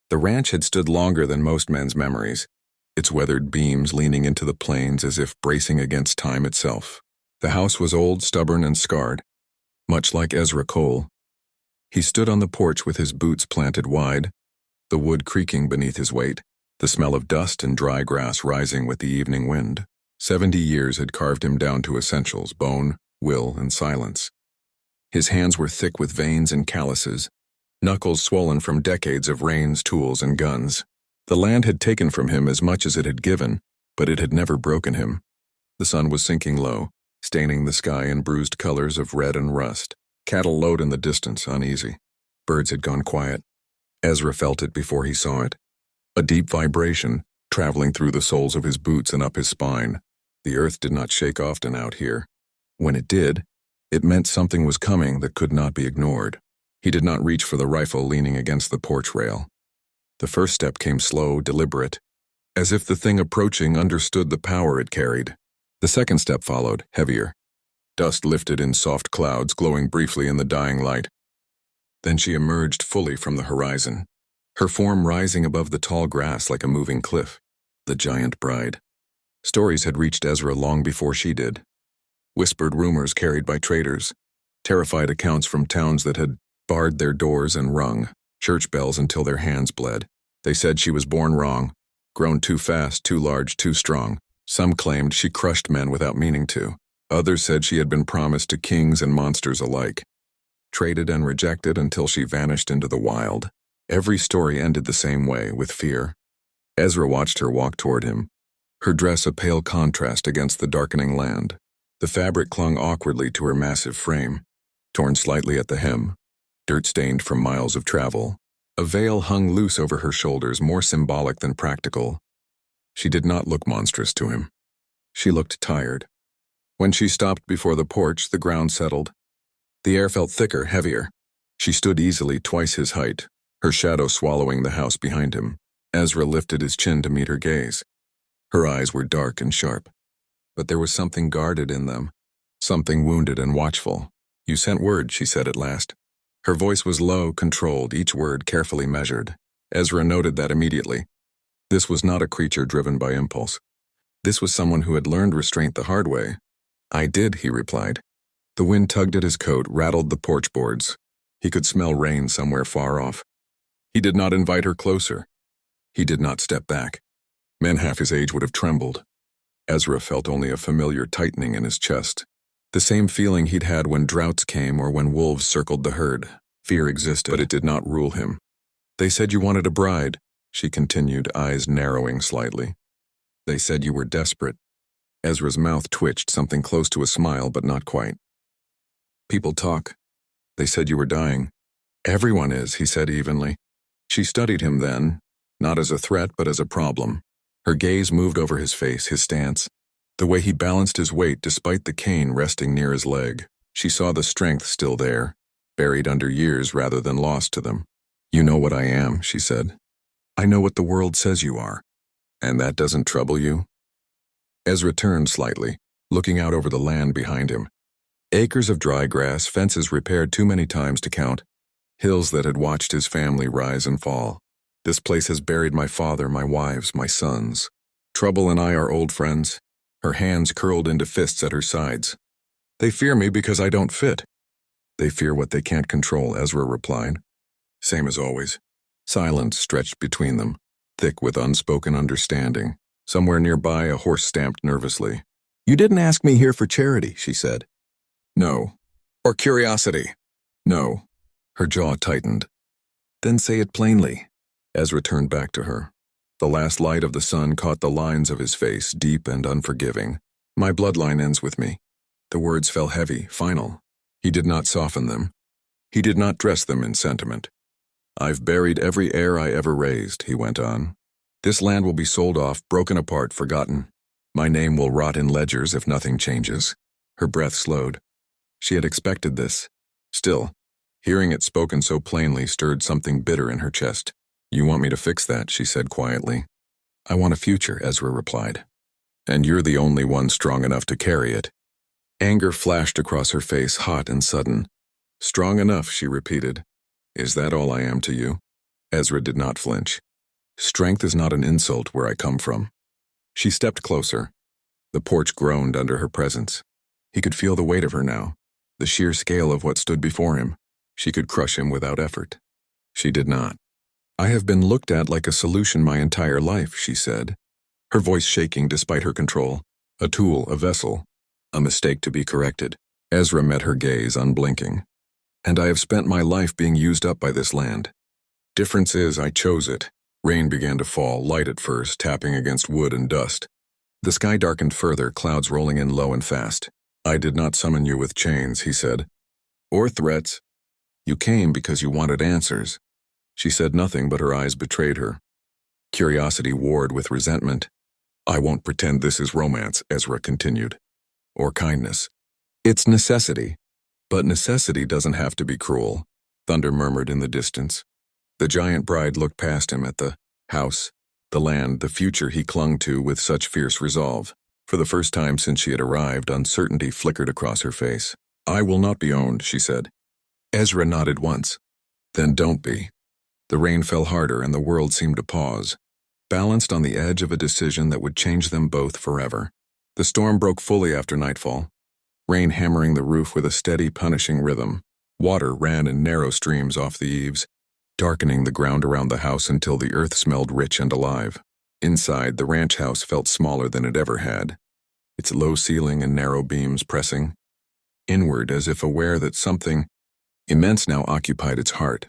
The ranch had stood longer than most men's memories, its weathered beams leaning into the plains as if bracing against time itself. The house was old, stubborn, and scarred, much like Ezra Cole. He stood on the porch with his boots planted wide, the wood creaking beneath his weight, the smell of dust and dry grass rising with the evening wind. 70 years had carved him down to essentials: bone, will, and silence. His hands were thick with veins and calluses, knuckles swollen from decades of rains, tools, and guns. The land had taken from him as much as it had given, but it had never broken him. The sun was sinking low, staining the sky in bruised colors of red and rust. Cattle lowed in the distance, uneasy. Birds had gone quiet. Ezra felt it before he saw it. A deep vibration, traveling through the soles of his boots and up his spine. The earth did not shake often out here. When it did, it meant something was coming that could not be ignored. He did not reach for the rifle leaning against the porch rail. The first step came slow, deliberate, as if the thing approaching understood the power it carried. The second step followed, heavier. Dust lifted in soft clouds, glowing briefly in the dying light. Then she emerged fully from the horizon, her form rising above the tall grass like a moving cliff. The giant bride. Stories had reached Ezra long before she did. Whispered rumors carried by traders, terrified accounts from towns that had barred their doors and rung church bells until their hands bled. They said she was born wrong, grown too fast, too large, too strong. Some claimed she crushed men without meaning to. Others said she had been promised to kings and monsters alike, traded and rejected until she vanished into the wild. Every story ended the same way, with fear. Ezra watched her walk toward him, her dress a pale contrast against the darkening land. The fabric clung awkwardly to her massive frame, torn slightly at the hem, dirt-stained from miles of travel. A veil hung loose over her shoulders, more symbolic than practical. She did not look monstrous to him. She looked tired. When she stopped before the porch, the ground settled. The air felt thicker, heavier. She stood easily, twice his height, her shadow swallowing the house behind him. Ezra lifted his chin to meet her gaze. Her eyes were dark and sharp, but there was something guarded in them, something wounded and watchful. "You sent word," she said at last. Her voice was low, controlled, each word carefully measured. Ezra noted that immediately. This was not a creature driven by impulse. This was someone who had learned restraint the hard way. "I did," he replied. The wind tugged at his coat, rattled the porch boards. He could smell rain somewhere far off. He did not invite her closer. He did not step back. Men half his age would have trembled. Ezra felt only a familiar tightening in his chest. The same feeling he'd had when droughts came or when wolves circled the herd. Fear existed, but it did not rule him. "They said you wanted a bride," she continued, eyes narrowing slightly. "They said you were desperate." Ezra's mouth twitched, something close to a smile, but not quite. "People talk. They said you were dying." "Everyone is," he said evenly. She studied him then, not as a threat, but as a problem. Her gaze moved over his face, his stance, the way he balanced his weight despite the cane resting near his leg. She saw the strength still there, buried under years rather than lost to them. "You know what I am," she said. "I know what the world says you are. And that doesn't trouble you?" Ezra turned slightly, looking out over the land behind him. Acres of dry grass, fences repaired too many times to count, hills that had watched his family rise and fall. "This place has buried my father, my wives, my sons. Trouble and I are old friends." Her hands curled into fists at her sides. "They fear me because I don't fit." "They fear what they can't control," Ezra replied. Same as always. Silence stretched between them, thick with unspoken understanding. Somewhere nearby, a horse stamped nervously. "You didn't ask me here for charity," she said. "No." "Or curiosity?" "No." Her jaw tightened. "Then say it plainly." Ezra turned back to her. The last light of the sun caught the lines of his face, deep and unforgiving. "My bloodline ends with me." The words fell heavy, final. He did not soften them. He did not dress them in sentiment. "I've buried every heir I ever raised," he went on. "This land will be sold off, broken apart, forgotten. My name will rot in ledgers if nothing changes." Her breath slowed. She had expected this. Still, hearing it spoken so plainly stirred something bitter in her chest. "You want me to fix that," she said quietly. "I want a future," Ezra replied. "And you're the only one strong enough to carry it." Anger flashed across her face, hot and sudden. "Strong enough," she repeated. "Is that all I am to you?" Ezra did not flinch. Strength is not an insult where I come from. She stepped closer. The porch groaned under her presence. He could feel the weight of her now, the sheer scale of what stood before him. She could crush him without effort. She did not. I have been looked at like a solution my entire life, she said, her voice shaking despite her control. A tool, a vessel, a mistake to be corrected. Ezra met her gaze, unblinking. And I have spent my life being used up by this land. Difference is, I chose it. Rain began to fall, light at first, tapping against wood and dust. The sky darkened further, clouds rolling in low and fast. I did not summon you with chains, he said. Or threats. You came because you wanted answers. She said nothing, but her eyes betrayed her. Curiosity warred with resentment. I won't pretend this is romance, Ezra continued. Or kindness. It's necessity. But necessity doesn't have to be cruel, Thunder murmured in the distance. The giant bride looked past him at the house, the land, the future he clung to with such fierce resolve. For the first time since she had arrived, uncertainty flickered across her face. I will not be owned, she said. Ezra nodded once. Then don't be. The rain fell harder and the world seemed to pause, balanced on the edge of a decision that would change them both forever. The storm broke fully after nightfall, rain hammering the roof with a steady, punishing rhythm. Water ran in narrow streams off the eaves, darkening the ground around the house until the earth smelled rich and alive. Inside, the ranch house felt smaller than it ever had, its low ceiling and narrow beams pressing inward as if aware that something immense now occupied its heart.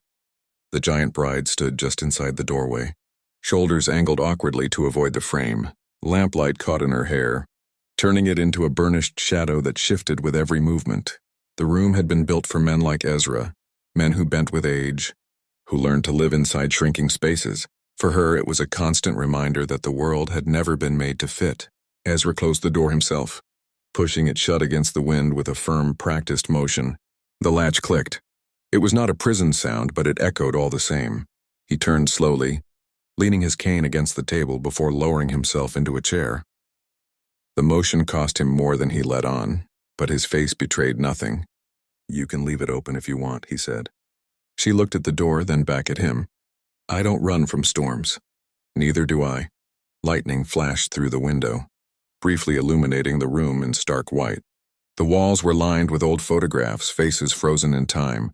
The giant bride stood just inside the doorway, shoulders angled awkwardly to avoid the frame. Lamplight caught in her hair, turning it into a burnished shadow that shifted with every movement. The room had been built for men like Ezra, men who bent with age, who learned to live inside shrinking spaces. For her, it was a constant reminder that the world had never been made to fit. Ezra closed the door himself, pushing it shut against the wind with a firm, practiced motion. The latch clicked. It was not a prison sound, but it echoed all the same. He turned slowly, leaning his cane against the table before lowering himself into a chair. The motion cost him more than he let on, but his face betrayed nothing. You can leave it open if you want, he said. She looked at the door, then back at him. I don't run from storms. Neither do I. Lightning flashed through the window, briefly illuminating the room in stark white. The walls were lined with old photographs, faces frozen in time,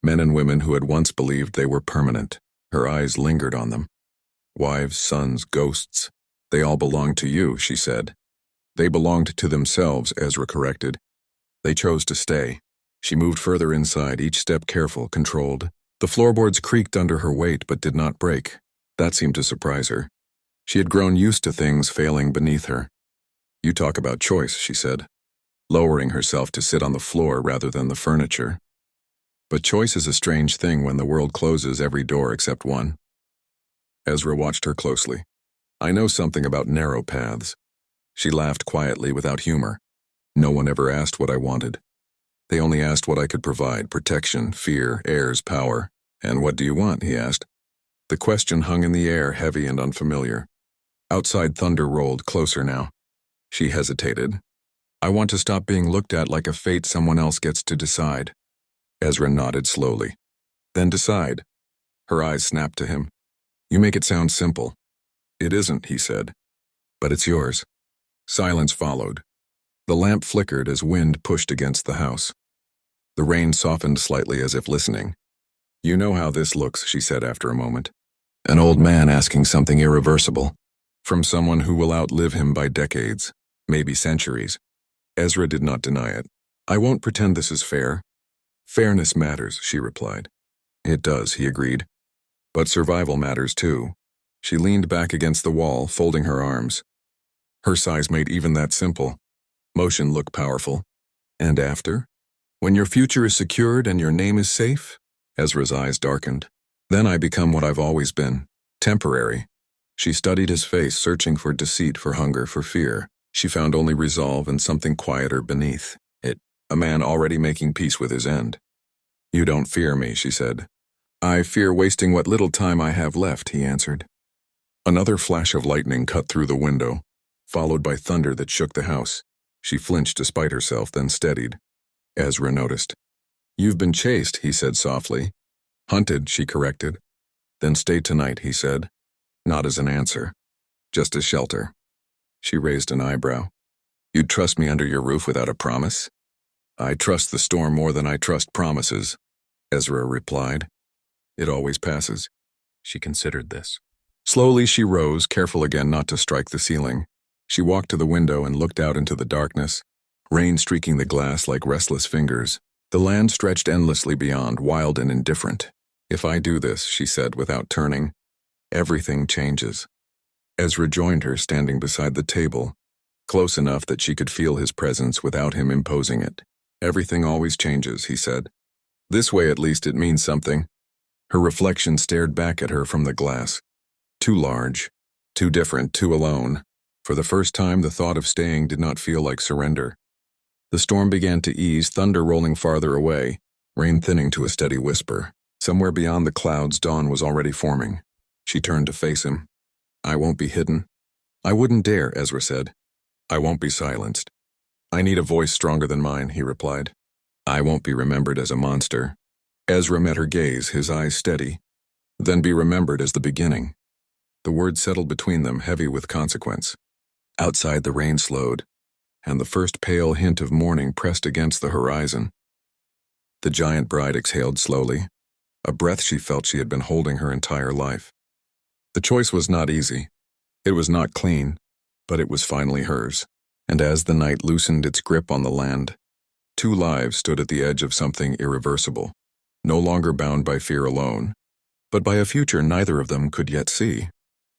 men and women who had once believed they were permanent. Her eyes lingered on them. Wives, sons, ghosts. They all belonged to you, she said. They belonged to themselves, Ezra corrected. They chose to stay. She moved further inside, each step careful, controlled. The floorboards creaked under her weight but did not break. That seemed to surprise her. She had grown used to things failing beneath her. You talk about choice, she said, lowering herself to sit on the floor rather than the furniture. But choice is a strange thing when the world closes every door except one. Ezra watched her closely. I know something about narrow paths. She laughed quietly without humor. No one ever asked what I wanted. They only asked what I could provide: protection, fear, heirs, power. And what do you want, he asked. The question hung in the air, heavy and unfamiliar. Outside thunder rolled closer now. She hesitated. I want to stop being looked at like a fate someone else gets to decide. Ezra nodded slowly. Then decide. Her eyes snapped to him. You make it sound simple. It isn't, he said. But it's yours. Silence followed. The lamp flickered as wind pushed against the house. The rain softened slightly as if listening. You know how this looks, she said after a moment. An old man asking something irreversible. From someone who will outlive him by decades, maybe centuries. Ezra did not deny it. I won't pretend this is fair. Fairness matters, she replied. It does, he agreed. But survival matters too. She leaned back against the wall, folding her arms. Her size made even that simple. Motion looked powerful. And after? When your future is secured and your name is safe? Ezra's eyes darkened. Then I become what I've always been. Temporary. She studied his face, searching for deceit, for hunger, for fear. She found only resolve and something quieter beneath it. A man already making peace with his end. You don't fear me, she said. I fear wasting what little time I have left, he answered. Another flash of lightning cut through the window, followed by thunder that shook the house. She flinched despite herself, then steadied. Ezra noticed. You've been chased, he said softly. Hunted, she corrected. Then stay tonight, he said, not as an answer, just as shelter. She raised an eyebrow. You'd trust me under your roof without a promise? I trust the storm more than I trust promises, Ezra replied. It always passes. She considered this. Slowly she rose, careful again not to strike the ceiling. She walked to the window and looked out into the darkness, rain streaking the glass like restless fingers. The land stretched endlessly beyond, wild and indifferent. If I do this, she said without turning, everything changes. Ezra joined her, standing beside the table, close enough that she could feel his presence without him imposing it. Everything always changes, he said. This way at least it means something. Her reflection stared back at her from the glass. Too large, too different, too alone. For the first time, the thought of staying did not feel like surrender. The storm began to ease, thunder rolling farther away, rain thinning to a steady whisper. Somewhere beyond the clouds, dawn was already forming. She turned to face him. I won't be hidden. I wouldn't dare, Ezra said. I won't be silenced. I need a voice stronger than mine, he replied. I won't be remembered as a monster. Ezra met her gaze, his eyes steady. Then be remembered as the beginning. The words settled between them, heavy with consequence. Outside, the rain slowed, and the first pale hint of morning pressed against the horizon. The giant bride exhaled slowly, a breath she felt she had been holding her entire life. The choice was not easy. It was not clean, but it was finally hers. And as the night loosened its grip on the land, two lives stood at the edge of something irreversible, no longer bound by fear alone, but by a future neither of them could yet see.